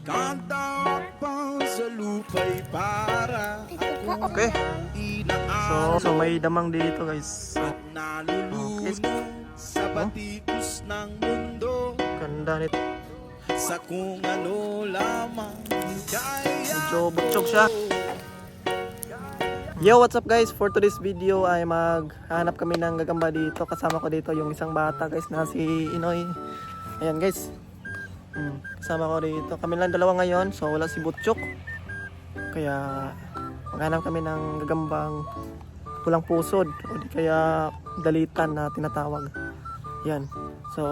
Kanta pa sa lupa'y para Okay. So may damang dito guys. at nalulunod sa batikos ng mundo Ganda nito. sa kung ano lamang kaya. Medyo butchog siya. Yo, what's up guys? For today's video ay maghanap kami ng gagamba dito. Kasama ko dito yung isang bata guys na si Inoy. Ayan guys. Kasama ko dito. Kami lang dalawa ngayon. So wala si Butchok. Kaya maghanap kami ng gagambang pulang pusod. O di kaya dalitan na tinatawag. Yan. So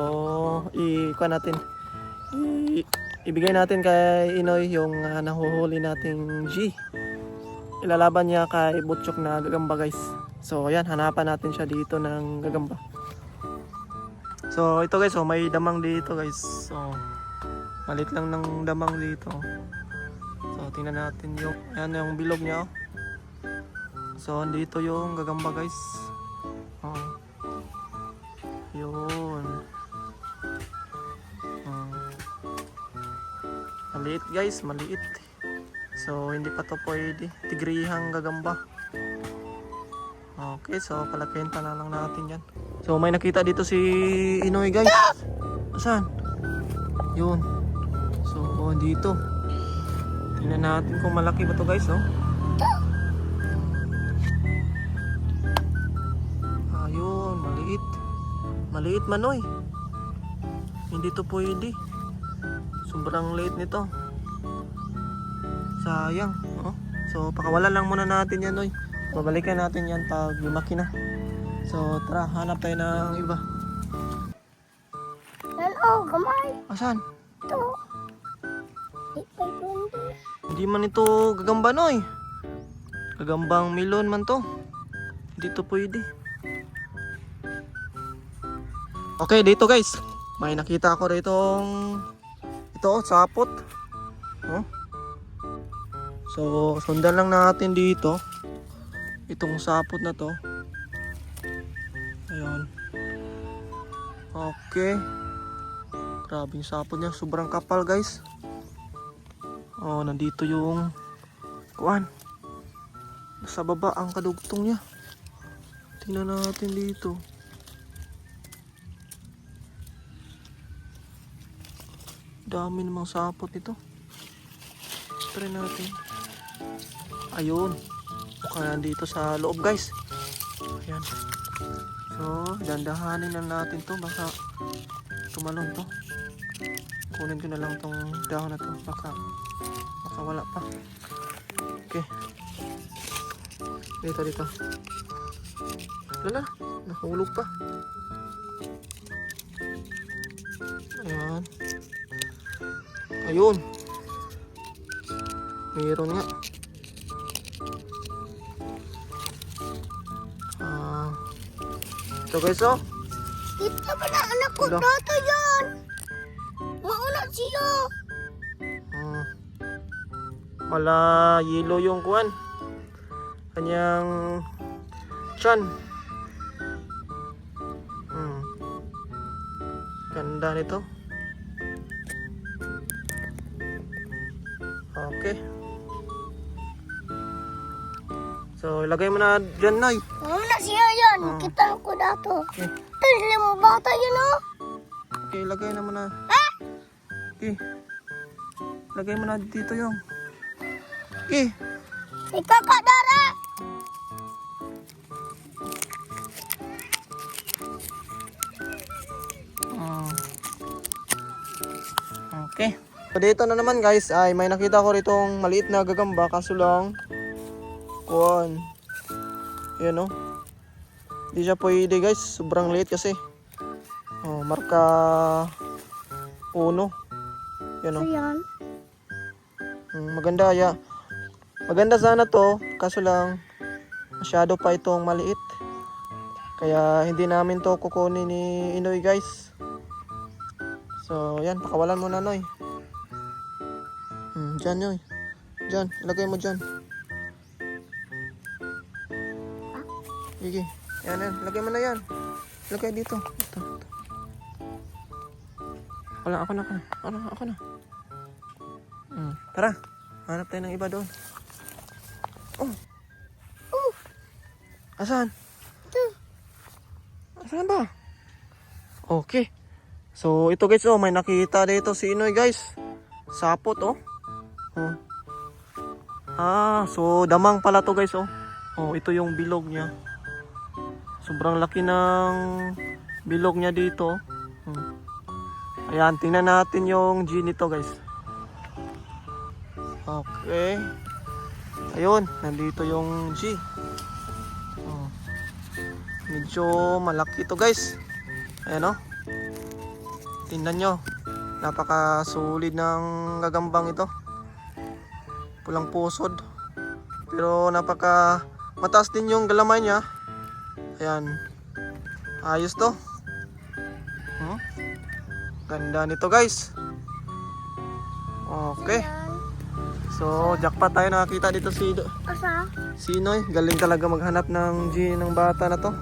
ikuha natin. Ibigay natin kay Inoy yung nahuhuli nating G. Ilalaban niya kay Butchok na gagamba guys. So ayan, hanapan natin siya dito ng gagamba. So ito guys, oh, may damang dito guys. So malit lang ng damang dito. So tingnan natin yung ayan yung bilog niya. Oh. So dito yung gagamba guys. Oh. Yun. Maliit guys, maliit. So hindi pa to pwede. Tigrihang gagamba. Okay, so palakihin pa na lang natin yan. So may nakita dito si Inoy guys. Saan? Yun. So dito. Tingnan natin kung malaki ba to guys, oh. Ayun, maliit. Maliit man, oy. Hindi to pwede. Sobrang liit nito. Sayang, oh. So pakawalan lang muna natin yan, oy. Babalikan natin yan pag lumaki na. So tara, hanap tayo ng iba. Oh, kamay. Asan? Ito. Ipay bundi. Hindi man ito gagamba, noy. Gagambang milon man to. Hindi to pwede. Okay, dito guys. May nakita ako rito ito, sapot. Oh. So, sundan lang natin dito. Itong sapot na to. Ayun. Okay. Grabing sapot niya. Sobrang kapal guys. Oh, nandito yung kuwan. Sa baba ang kadugtong niya. Tingnan natin dito. Dami namang sapot nito. Try natin. Ayun. Mukhang nandito sa loob guys. Ayan. So, dandahanin lang natin to. Baka tumalon to. Kunin ko na lang tong dahon na to. Baka wala pa. Okay. Dito. Lala. Nahulog pa. Ayan. Ayun. Mayroon nga. Ito guys, oh. Kita ba na anak ko? Wala. Dito yan. Mauna siya. Mala yellow yung kuwan. Kanyang chan. Ganda nito. Okay. So, ilagay mo na dyan, Nay. Mauna siya yan. Kita ko dato. Okay. Tili mo bata yun, oh. Okay, ilagay na mo na. Okay. Ilagay mo na dito yung. Okay. Ikaw ka, Dara. Okay. So dito na naman guys ay may nakita ko ritong maliit na gagamba kaso lang kuwan. Ayan oh. Hindi siya pwede guys. Sobrang liit kasi. Oh, marka 1. Yan oh. Ayan. Maganda ya. Maganda sana to kaso lang masyado pa itong maliit. Kaya hindi namin to kukunin ni Inoy guys. So yan, pakawalan mo na Noy. Dyan Noy. Dyan, lagay mo dyan. Sige, yan. Lagay mo na yan. Lagay dito. Ito. Ako na. Tara, hanap tayo ng iba doon. Oh. Asan? Ito. Asan ba? Okay. So, ito guys, may nakita dito si Inoy guys. Sapot, oh. So damang pala to guys, oh. Ito yung bilog niya. Sobrang laki ng bilog niya dito. Ayan, tingnan natin yung G nito guys. Okay. Ayun, nandito yung G. Medyo malaki to guys. Ayan, oh. Tingnan nyo. Napaka-solid ng gagambang ito. Pulang pusod. Pero napaka mataas din yung galamay niya. Ayan. Ayos to. Ganda nito guys. Okay. So, jackpot tayo nakakita dito Asa? si Inoy. Galing talaga maghanap ng G ng bata na to.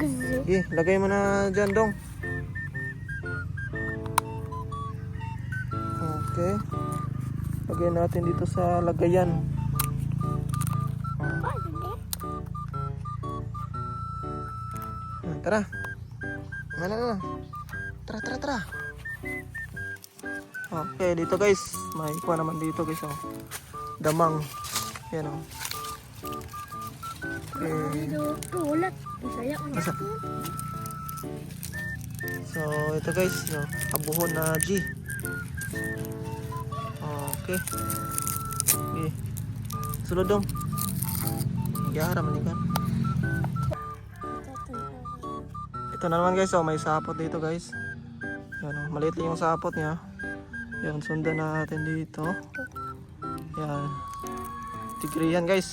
Gzi. Lagay mo na dyan, dong. Okay. Lagay natin dito sa lagayan. Tara. Mana. Tara. Okay, dito guys. May kuha naman dito guys, oh. Damang. Yan, oh. Okay. Ulat. Saya Asa? So, ito guys, kabuhon na G. Okay. Sulod dong. Magyara manikan. Ito na naman guys, may sapot dito guys. Yan, maliit lang yung sapot niya. Yan, sundan natin dito. Yan. Tigrihan guys.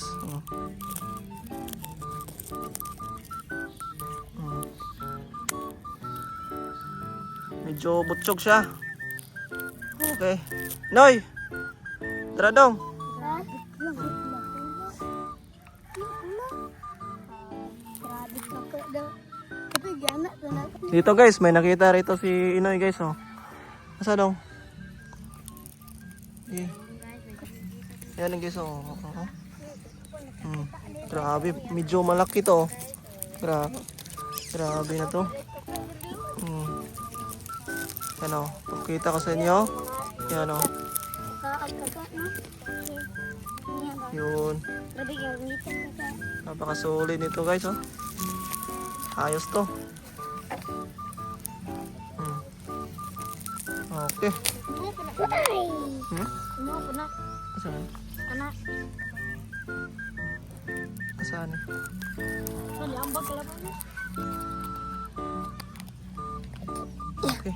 Medyo butchog siya. Okay. Noy! Tara dong. Dito guys, may nakita rito si Inoy guys, oh. Asa dong? Yan guys, oh. Grabe, medyo malaki to, oh. Grabe na to. Yan, oh. Pakita ko sa inyo. Yan, oh. Yun. Napaka-solid nito guys, oh. Ayos to. Okay. Saan? Saan? Okay.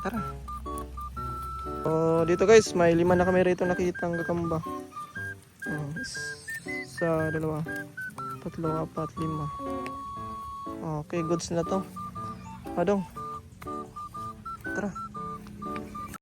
Tara. Dito guys, may 5 na kami rito nakita ang gagamba. Isa, 2, 3, 4, 5. Okay, goods na to. Adong. Tara.